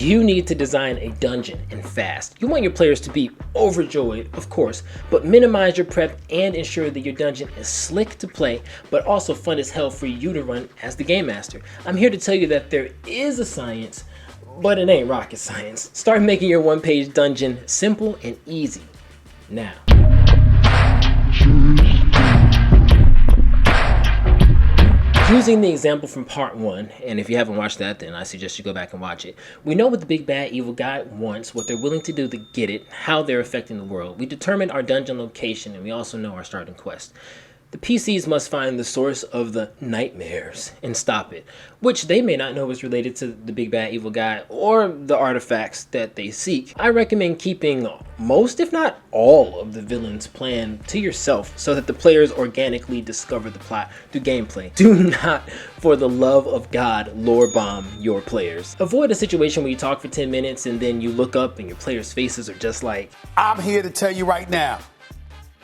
You need to design a dungeon and fast. You want your players to be overjoyed, of course, but minimize your prep and ensure that your dungeon is slick to play, but also fun as hell for you to run as the game master. I'm here to tell you that there is a science, but it ain't rocket science. Start making your one-page dungeon simple and easy now. Using the example from part 1, and if you haven't watched that, then I suggest you go back and watch it. We know what the big bad evil guy wants, what they're willing to do to get it, how they're affecting the world. We determine our dungeon location, and we also know our starting quest. The PCs must find the source of the nightmares and stop it, which they may not know is related to the big bad evil guy or the artifacts that they seek. I recommend keeping most, if not all, of the villain's plan to yourself so that the players organically discover the plot through gameplay. Do not, for the love of God, lore bomb your players. Avoid a situation where you talk for 10 minutes and then you look up and your players' faces are just like, I'm here to tell you right now,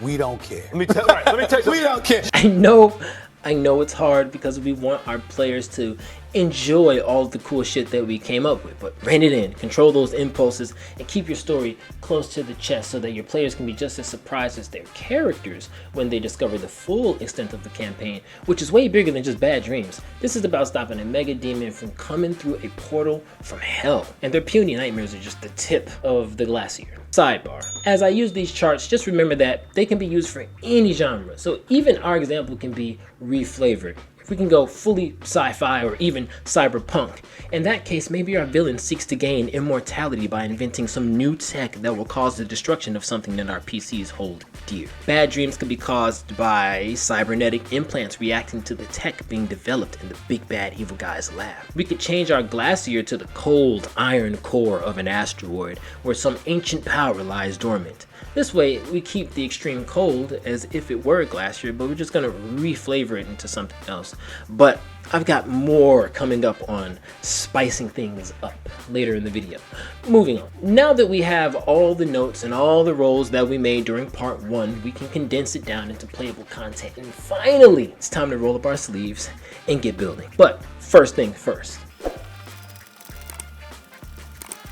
we don't care. Let me tell you. We don't care. I know it's hard because we want our players to enjoy all the cool shit that we came up with, but rein it in, control those impulses, and keep your story close to the chest so that your players can be just as surprised as their characters when they discover the full extent of the campaign, which is way bigger than just bad dreams. This is about stopping a mega demon from coming through a portal from hell, and their puny nightmares are just the tip of the glacier. Sidebar. As I use these charts, just remember that they can be used for any genre, so even our example can be reflavored. If we can go fully sci-fi or even cyberpunk, in that case maybe our villain seeks to gain immortality by inventing some new tech that will cause the destruction of something that our PCs hold dear. Bad dreams could be caused by cybernetic implants reacting to the tech being developed in the big bad evil guy's lab. We could change our glacier to the cold iron core of an asteroid where some ancient power lies dormant. This way, we keep the extreme cold as if it were a glacier, but we're just gonna reflavor it into something else. But I've got more coming up on spicing things up later in the video. Moving on. Now that we have all the notes and all the roles that we made during part 1, we can condense it down into playable content. And finally, it's time to roll up our sleeves and get building. But first thing first.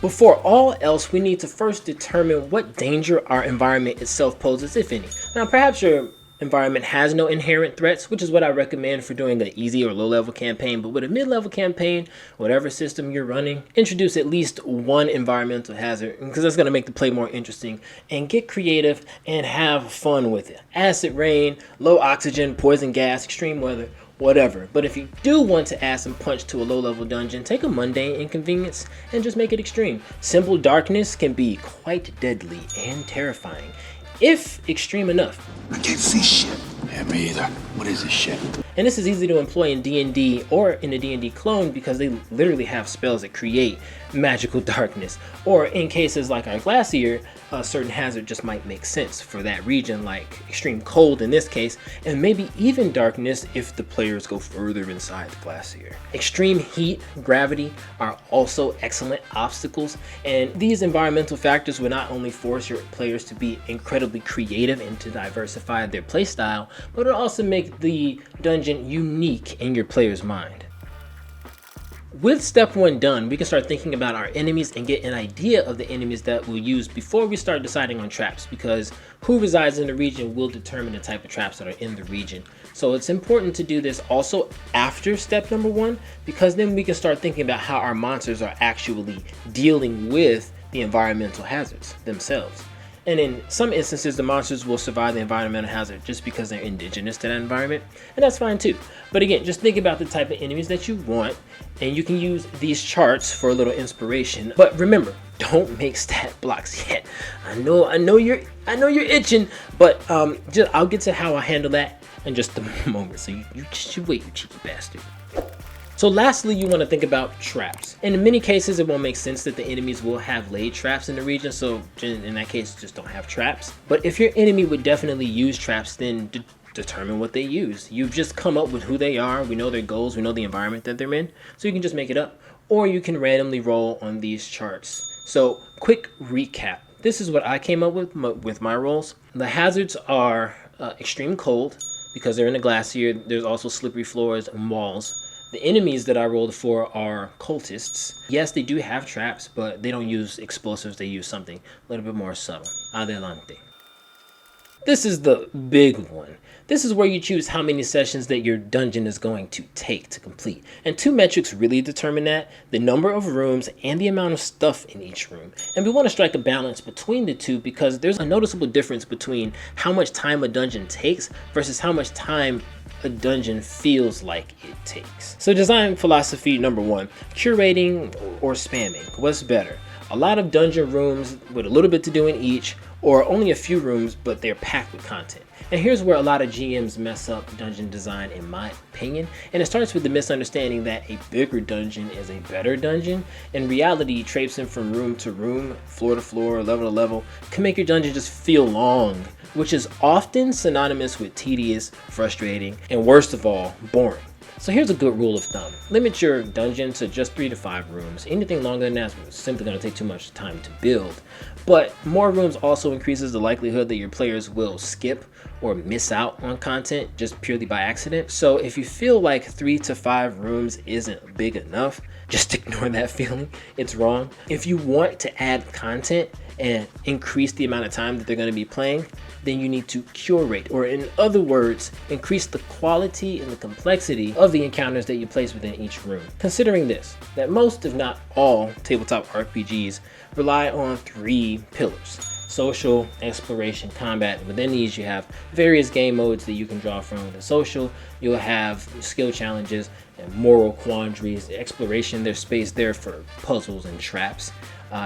Before all else, we need to first determine what danger our environment itself poses, if any. Now, perhaps your environment has no inherent threats, which is what I recommend for doing an easy or low-level campaign, but with a mid-level campaign, whatever system you're running, introduce at least one environmental hazard, because that's going to make the play more interesting, and get creative and have fun with it. Acid rain, low oxygen, poison gas, extreme weather, whatever. But if you do want to add some punch to a low-level dungeon, take a mundane inconvenience and just make it extreme. Simple darkness can be quite deadly and terrifying, if extreme enough. I can't see shit. Yeah, me either. What is this shit? And this is easy to employ in D&D or in a D&D clone because they literally have spells that create magical darkness. Or in cases like our glacier, a certain hazard just might make sense for that region, like extreme cold in this case, and maybe even darkness if the players go further inside the glacier. Extreme heat, gravity are also excellent obstacles, and these environmental factors will not only force your players to be incredibly creative and to diversify their playstyle, but it'll also make the dungeon unique in your player's mind. With step 1 done, we can start thinking about our enemies and get an idea of the enemies that we'll use before we start deciding on traps, because who resides in the region will determine the type of traps that are in the region. So it's important to do this also after step number 1, because then we can start thinking about how our monsters are actually dealing with the environmental hazards themselves. And in some instances, the monsters will survive the environmental hazard just because they're indigenous to that environment, and that's fine too. But again, just think about the type of enemies that you want, and you can use these charts for a little inspiration. But remember, don't make stat blocks yet. I know you're itching, but I'll get to how I handle that in just a moment. So you just wait, you cheeky bastard. So lastly, you want to think about traps. And in many cases, it won't make sense that the enemies will have laid traps in the region, so in that case, just don't have traps. But if your enemy would definitely use traps, then determine what they use. You've just come up with who they are, we know their goals, we know the environment that they're in, so you can just make it up. Or you can randomly roll on these charts. So quick recap. This is what I came up with my rolls. The hazards are extreme cold, because they're in a glacier. There's also slippery floors and walls. The enemies that I rolled for are cultists. Yes, they do have traps, but they don't use explosives. They use something a little bit more subtle. Adelante. This is the big one. This is where you choose how many sessions that your dungeon is going to take to complete. And two metrics really determine that: the number of rooms and the amount of stuff in each room. And we want to strike a balance between the two because there's a noticeable difference between how much time a dungeon takes versus how much time a dungeon feels like it takes. So design philosophy number 1, curating or spamming. What's better? A lot of dungeon rooms with a little bit to do in each, or only a few rooms but they're packed with content. And here's where a lot of GMs mess up dungeon design, in my opinion. And it starts with the misunderstanding that a bigger dungeon is a better dungeon. In reality, traipsing from room to room, floor to floor, level to level can make your dungeon just feel long, which is often synonymous with tedious, frustrating, and worst of all, boring. So here's a good rule of thumb. Limit your dungeon to just 3 to 5 rooms. Anything longer than that is simply going to take too much time to build. But more rooms also increases the likelihood that your players will skip or miss out on content just purely by accident. So if you feel like 3 to 5 rooms isn't big enough, just ignore that feeling. It's wrong. If you want to add content and increase the amount of time that they're going to be playing, then you need to curate, or in other words, increase the quality and the complexity of the encounters that you place within each room. Considering this, that most if not all tabletop RPGs rely on 3 pillars: social, exploration, combat. Within these you have various game modes that you can draw from. The social, you'll have skill challenges and moral quandaries. The exploration, there's space there for puzzles and traps.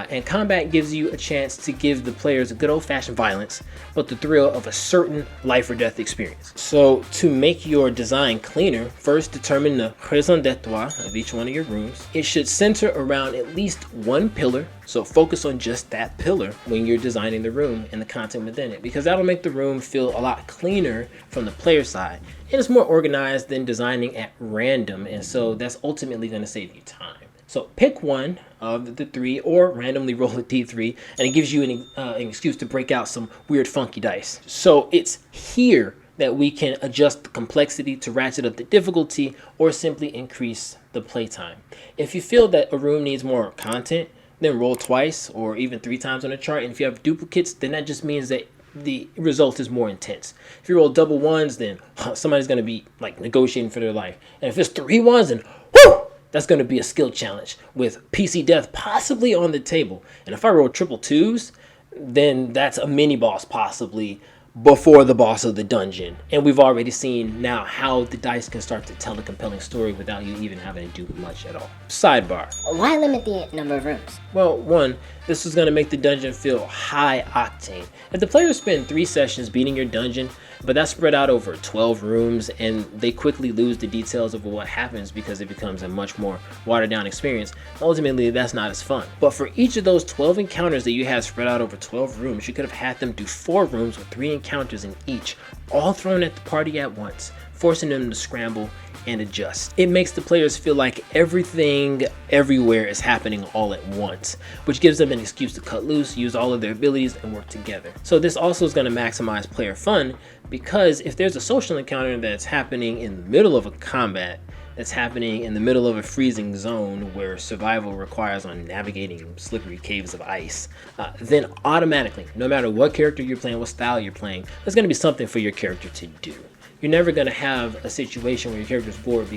And combat gives you a chance to give the players a good old-fashioned violence, but the thrill of a certain life or death experience. So to make your design cleaner, first determine the raison d'etre of each one of your rooms. It should center around at least one pillar, so focus on just that pillar when you're designing the room and the content within it, because that'll make the room feel a lot cleaner from the player side. And it's more organized than designing at random, and so that's ultimately going to save you time. So pick one of the 3 or randomly roll a d3 and it gives you an excuse to break out some weird funky dice. So it's here that we can adjust the complexity to ratchet up the difficulty or simply increase the playtime. If you feel that a room needs more content, then roll twice or even 3 times on a chart. And if you have duplicates, then that just means that the result is more intense. If you roll double ones, then somebody's going to be like negotiating for their life. And if it's 3 ones, then whoo! That's going to be a skill challenge with PC death possibly on the table. And if I roll triple 2s, then that's a mini boss possibly before the boss of the dungeon. And we've already seen now how the dice can start to tell a compelling story without you even having to do much at all. Sidebar. Why limit the number of rooms? Well, 1, this is going to make the dungeon feel high octane. If the players spend 3 sessions beating your dungeon, but that's spread out over 12 rooms, and they quickly lose the details of what happens because it becomes a much more watered down experience, ultimately that's not as fun. But for each of those 12 encounters that you have spread out over 12 rooms, you could have had them do 4 rooms with 3 encounters in each, all thrown at the party at once, forcing them to scramble and adjust. It makes the players feel like everything everywhere is happening all at once, which gives them an excuse to cut loose, use all of their abilities, and work together. So this also is going to maximize player fun, because if there's a social encounter that's happening in the middle of a combat, that's happening in the middle of a freezing zone where survival requires on navigating slippery caves of ice, then automatically, no matter what character you're playing, what style you're playing, there's going to be something for your character to do. You're never going to have a situation where your character's bored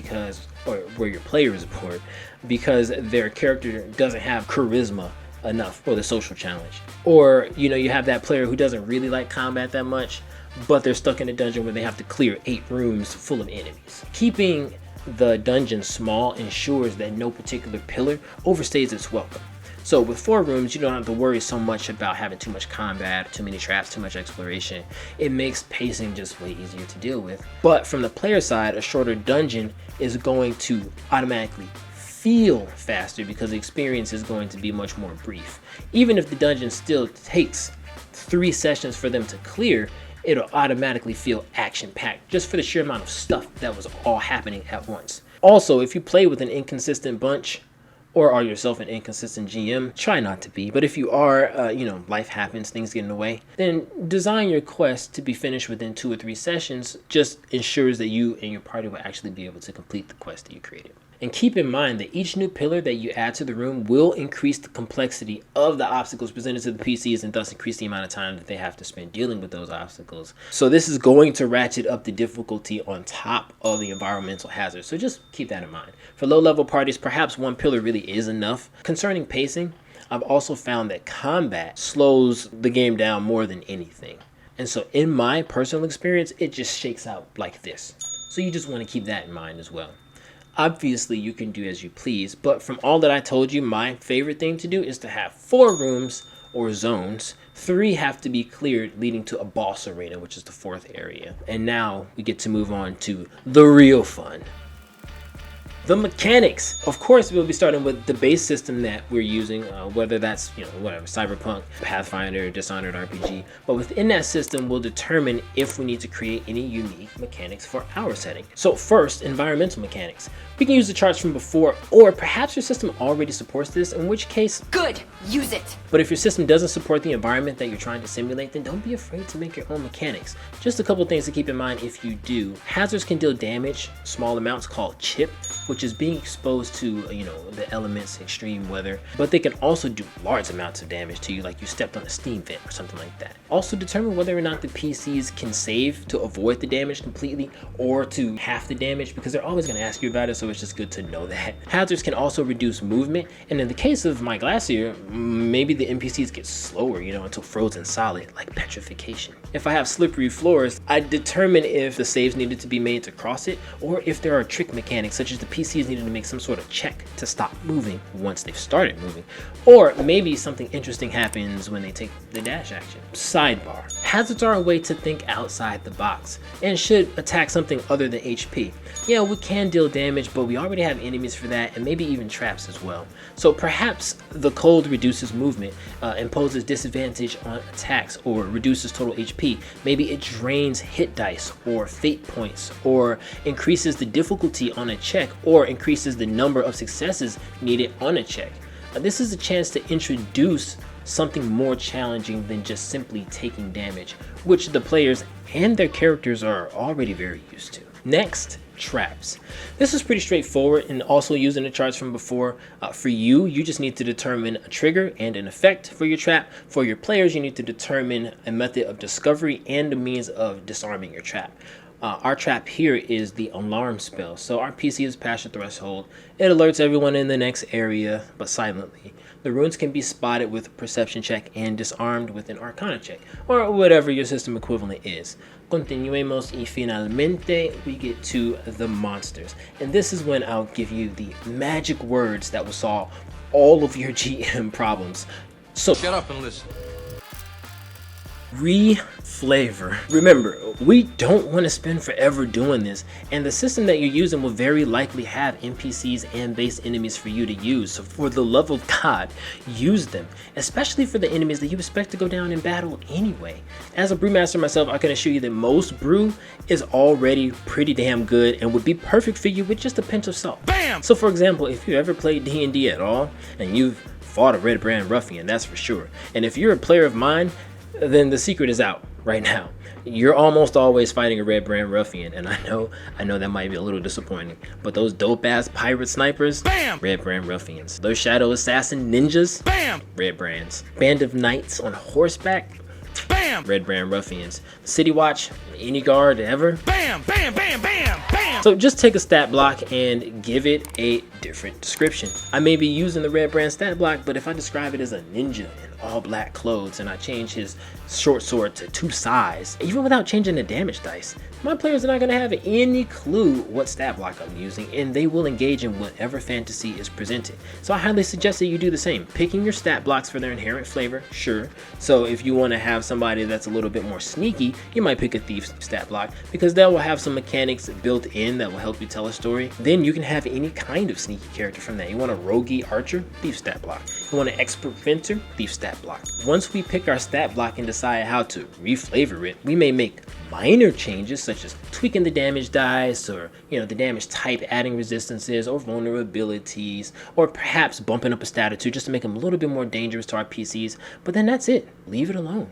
or where your player is bored because their character doesn't have charisma enough for the social challenge. Or, you have that player who doesn't really like combat that much, but they're stuck in a dungeon where they have to clear 8 rooms full of enemies. Keeping the dungeon small ensures that no particular pillar overstays its welcome. So with 4 rooms, you don't have to worry so much about having too much combat, too many traps, too much exploration. It makes pacing just way easier to deal with. But from the player side, a shorter dungeon is going to automatically feel faster because the experience is going to be much more brief. Even if the dungeon still takes 3 sessions for them to clear, it'll automatically feel action-packed just for the sheer amount of stuff that was all happening at once. Also, if you play with an inconsistent bunch, Or are yourself an inconsistent GM? Try not to be. But if you are, life happens, things get in the way, then design your quest to be finished within 2 or 3 sessions. Just ensures that you and your party will actually be able to complete the quest that you created. And keep in mind that each new pillar that you add to the room will increase the complexity of the obstacles presented to the PCs and thus increase the amount of time that they have to spend dealing with those obstacles. So this is going to ratchet up the difficulty on top of the environmental hazards. So just keep that in mind. For low-level parties, perhaps 1 pillar really is enough. Concerning pacing, I've also found that combat slows the game down more than anything. And so in my personal experience, it just shakes out like this. So you just want to keep that in mind as well. Obviously, you can do as you please, but from all that I told you, my favorite thing to do is to have 4 rooms or zones. 3 have to be cleared, leading to a boss arena, which is the 4th area. And now we get to move on to the real fun. The mechanics. Of course, we'll be starting with the base system that we're using, whether that's, Cyberpunk, Pathfinder, Dishonored RPG. But within that system, we'll determine if we need to create any unique mechanics for our setting. So first, environmental mechanics. We can use the charts from before, or perhaps your system already supports this, in which case, good, use it. But if your system doesn't support the environment that you're trying to simulate, then don't be afraid to make your own mechanics. Just a couple things to keep in mind if you do. Hazards can deal damage, small amounts called chip, which is being exposed to, the elements, extreme weather, but they can also do large amounts of damage to you, like you stepped on a steam vent or something like that. Also determine whether or not the PCs can save to avoid the damage completely or to half the damage, because they're always going to ask you about it, so it's just good to know that. Hazards can also reduce movement, and in the case of my Glacier, maybe the NPCs get slower, until frozen solid, like petrification. If I have slippery floors, I determine if the saves needed to be made to cross it, or if there are trick mechanics, such as the PCs needed to make some sort of check to stop moving once they've started moving, or maybe something interesting happens when they take the dash action. Sidebar. Hazards are a way to think outside the box and should attack something other than HP. Yeah, we can deal damage, but we already have enemies for that, and maybe even traps as well. So perhaps the cold reduces movement, imposes disadvantage on attacks, or reduces total HP. Maybe it drains hit dice or fate points, or increases the difficulty on a check, or increases the number of successes needed on a check. This is a chance to introduce something more challenging than just simply taking damage, which the players and their characters are already very used to. Next, traps. This is pretty straightforward and also using the charts from before. For you just need to determine a trigger and an effect for your trap. For your players, you need to determine a method of discovery and a means of disarming your trap. Our trap here is the alarm spell. So our PC has passed the threshold. It alerts everyone in the next area, but silently. The runes can be spotted with a perception check and disarmed with an arcana check, or whatever your system equivalent is. Continuemos y finalmente we get to the monsters. And this is when I'll give you the magic words that will solve all of your GM problems. So shut up and listen. Reflavor. Remember, we don't want to spend forever doing this, and the system that you're using will very likely have NPCs and base enemies for you to use. So for the love of God, use them, especially for the enemies that you expect to go down in battle anyway. As a brewmaster myself, I can assure you that most brew is already pretty damn good and would be perfect for you with just a pinch of salt. Bam! So for example, if you ever played D&D at all, and you've fought a red brand ruffian, that's for sure. And if you're a player of mine, then the secret is out right now. You're almost always fighting a red brand ruffian, and I know that might be a little disappointing, but those dope ass pirate snipers, bam, red brand ruffians. Those shadow assassin ninjas, bam, red brands. Band of knights on horseback, bam, red brand ruffians. City watch, any guard ever, bam, bam, bam, bam, bam. So just take a stat block and give it a different description. I may be using the red brand stat block, but if I describe it as a ninja in all black clothes and I change his short sword to 2 size, even without changing the damage dice, my players are not going to have any clue what stat block I'm using, and they will engage in whatever fantasy is presented. So I highly suggest that you do the same, picking your stat blocks for their inherent flavor, sure. So if you want to have somebody that's a little bit more sneaky, you might pick a thief's stat block, because that will have some mechanics built in that will help you tell a story. Then you can have any kind of sneaky character from that. You want a roguey archer, thief stat block. You want an expert fencer, thief stat block. Once we pick our stat block and decide how to reflavor it, we may make minor changes such as tweaking the damage dice, or the damage type, adding resistances or vulnerabilities, or perhaps bumping up a stat or two just to make them a little bit more dangerous to our PCs. But then that's it. Leave it alone.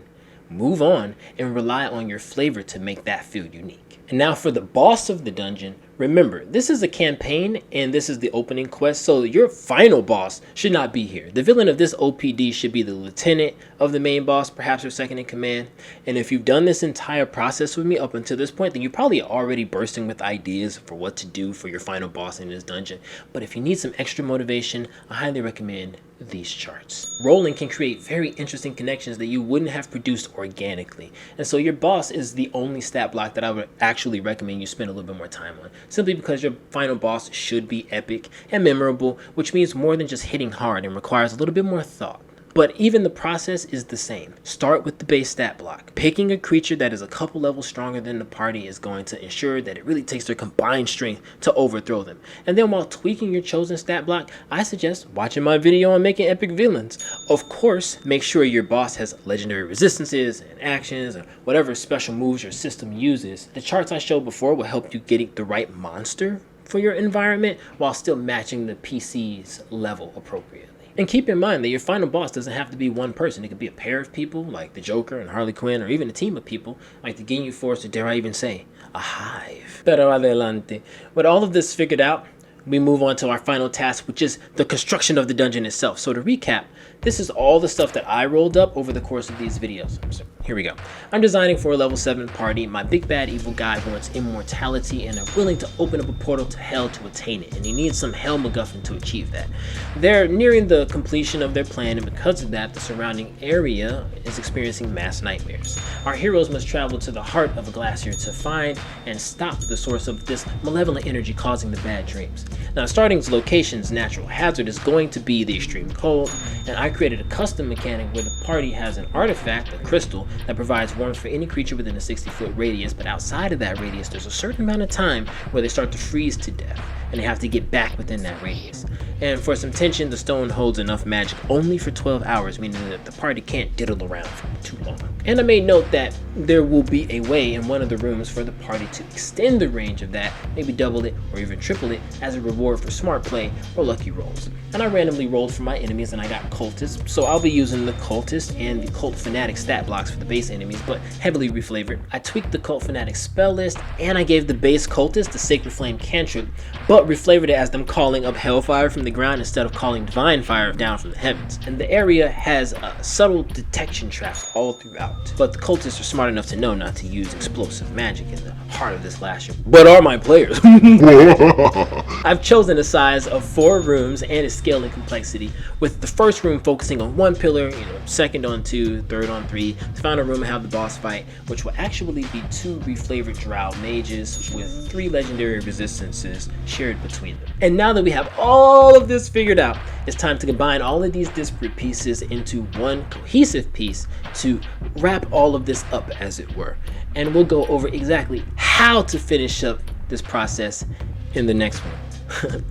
Move on and rely on your flavor to make that feel unique. And now for the boss of the dungeon, remember, this is a campaign and this is the opening quest, so your final boss should not be here. The villain of this OPD should be the lieutenant of the main boss, perhaps your second in command. And if you've done this entire process with me up until this point, then you're probably already bursting with ideas for what to do for your final boss in this dungeon. But if you need some extra motivation, I highly recommend these charts. Rolling can create very interesting connections that you wouldn't have produced organically. And so your boss is the only stat block that I would actually recommend you spend a little bit more time on, simply because your final boss should be epic and memorable, which means more than just hitting hard and requires a little bit more thought. But even the process is the same. Start with the base stat block. Picking a creature that is a couple levels stronger than the party is going to ensure that it really takes their combined strength to overthrow them. And then while tweaking your chosen stat block, I suggest watching my video on making epic villains. Of course, make sure your boss has legendary resistances and actions and whatever special moves your system uses. The charts I showed before will help you get the right monster for your environment while still matching the PC's level appropriately. And keep in mind that your final boss doesn't have to be one person. It could be a pair of people like the Joker and Harley Quinn, or even a team of people like the Ginyu Force, or dare I even say, a hive. Pero adelante. With all of this figured out, we move on to our final task, which is the construction of the dungeon itself. So to recap, this is all the stuff that I rolled up over the course of these videos. So here we go. I'm designing for a level 7 party. My big bad evil guy wants immortality and are willing to open up a portal to hell to attain it, and he needs some hell MacGuffin to achieve that. They're nearing the completion of their plan, and because of that, the surrounding area is experiencing mass nightmares. Our heroes must travel to the heart of a glacier to find and stop the source of this malevolent energy causing the bad dreams. Now, starting's location's natural hazard is going to be the extreme cold, and I created a custom mechanic where the party has an artifact, a crystal, that provides warmth for any creature within a 60-foot radius, but outside of that radius, there's a certain amount of time where they start to freeze to death, and they have to get back within that radius. And for some tension, the stone holds enough magic only for 12 hours, meaning that the party can't diddle around for too long. And I made note that there will be a way in one of the rooms for the party to extend the range of that, maybe double it or even triple it, as a reward for smart play or lucky rolls. And I randomly rolled for my enemies and I got cultists, so I'll be using the cultist and the cult fanatic stat blocks for the base enemies, but heavily reflavored. I tweaked the cult fanatic spell list, and I gave the base cultist the sacred flame cantrip, but reflavored it as them calling up hellfire from the ground instead of calling divine fire down from the heavens. And the area has subtle detection traps all throughout, but the cultists are smart enough to know not to use explosive magic in the heart of this glacier. But are my players? I've chosen a size of 4 rooms and a scale in complexity, with the first room focusing on 1 pillar, second on 2, third on 3. The final room will have the boss fight, which will actually be 2 reflavored drow mages with 3 legendary resistances shared between them. And now that we have all of this figured out, it's time to combine all of these disparate pieces into one cohesive piece to wrap all of this up, as it were. And we'll go over exactly how to finish up this process in the next one.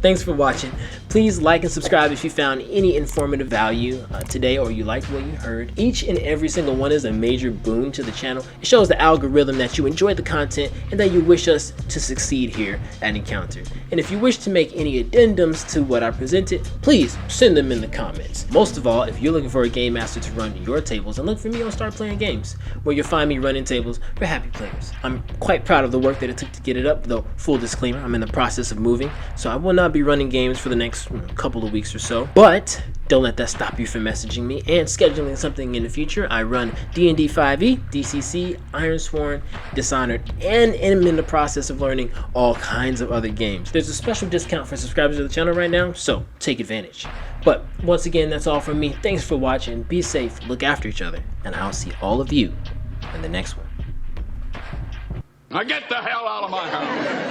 Thanks for watching. Please like and subscribe if you found any informative value today, or you liked what you heard. Each and every single one is a major boon to the channel. It shows the algorithm that you enjoy the content and that you wish us to succeed here at Encounter. And if you wish to make any addendums to what I presented, please send them in the comments. Most of all, if you're looking for a game master to run your tables, then look for me on Start Playing Games, where you'll find me running tables for happy players. I'm quite proud of the work that it took to get it up, though full disclaimer, I'm in the process of moving, so I will not be running games for the next couple of weeks or so. But don't let that stop you from messaging me and scheduling something in the future. I run D&D 5e, DCC, Ironsworn, Dishonored, and am in the process of learning all kinds of other games. There's a special discount for subscribers to the channel right now, so take advantage. But once again, that's all from me. Thanks for watching. Be safe, look after each other, and I'll see all of you in the next one. Now get the hell out of my house.